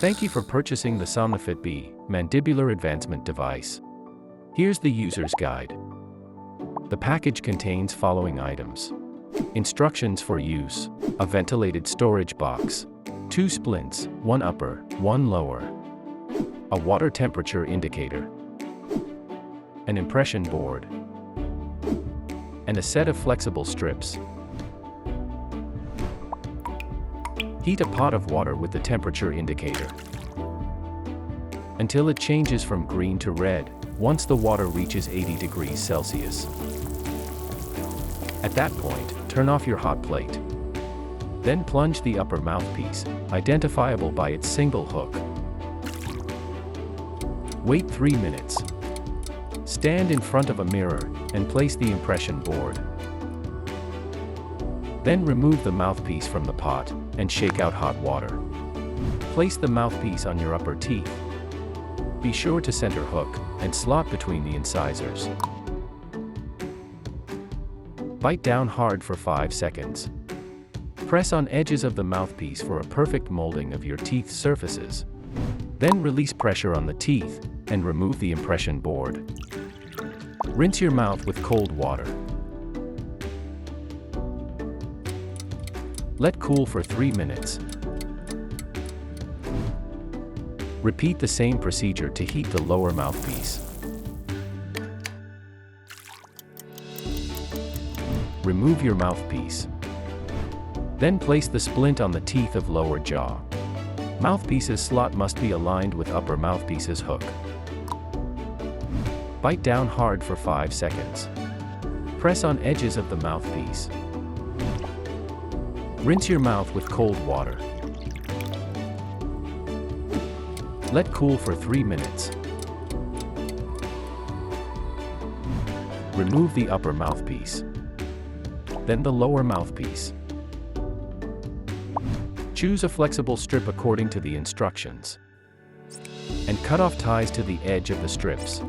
Thank you for purchasing the SomnoFit-B mandibular advancement device. Here's the user's guide. The package contains following items: instructions for use, a ventilated storage box, 2 splints, 1 upper, 1 lower, a water temperature indicator, an impression board, and a set of flexible strips. Heat a pot of water with the temperature indicator until it changes from green to red once the water reaches 80 degrees Celsius. At that point, turn off your hot plate. Then plunge the upper mouthpiece, identifiable by its single hook. Wait 3 minutes. Stand in front of a mirror and place the impression board. Then remove the mouthpiece from the pot and shake out hot water. Place the mouthpiece on your upper teeth. Be sure to center hook and slot between the incisors. Bite down hard for 5 seconds. Press on edges of the mouthpiece for a perfect molding of your teeth surfaces. Then release pressure on the teeth and remove the impression board. Rinse your mouth with cold water. Let cool for 3 minutes. Repeat the same procedure to heat the lower mouthpiece. Remove your mouthpiece. Then place the splint on the teeth of lower jaw. Mouthpiece's slot must be aligned with upper mouthpiece's hook. Bite down hard for 5 seconds. Press on edges of the mouthpiece. Rinse your mouth with cold water. Let cool for 3 minutes. Remove the upper mouthpiece. Then the lower mouthpiece. Choose a flexible strip according to the instructions. And cut off ties to the edge of the strips.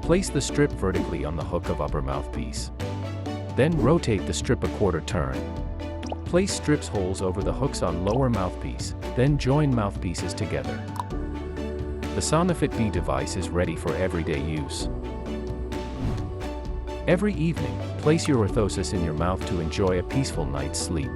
Place the strip vertically on the hook of upper mouthpiece. Then rotate the strip a quarter turn. Place strips holes over the hooks on lower mouthpiece, then join mouthpieces together. The SomnoFit-B device is ready for everyday use. Every evening, place your orthosis in your mouth to enjoy a peaceful night's sleep.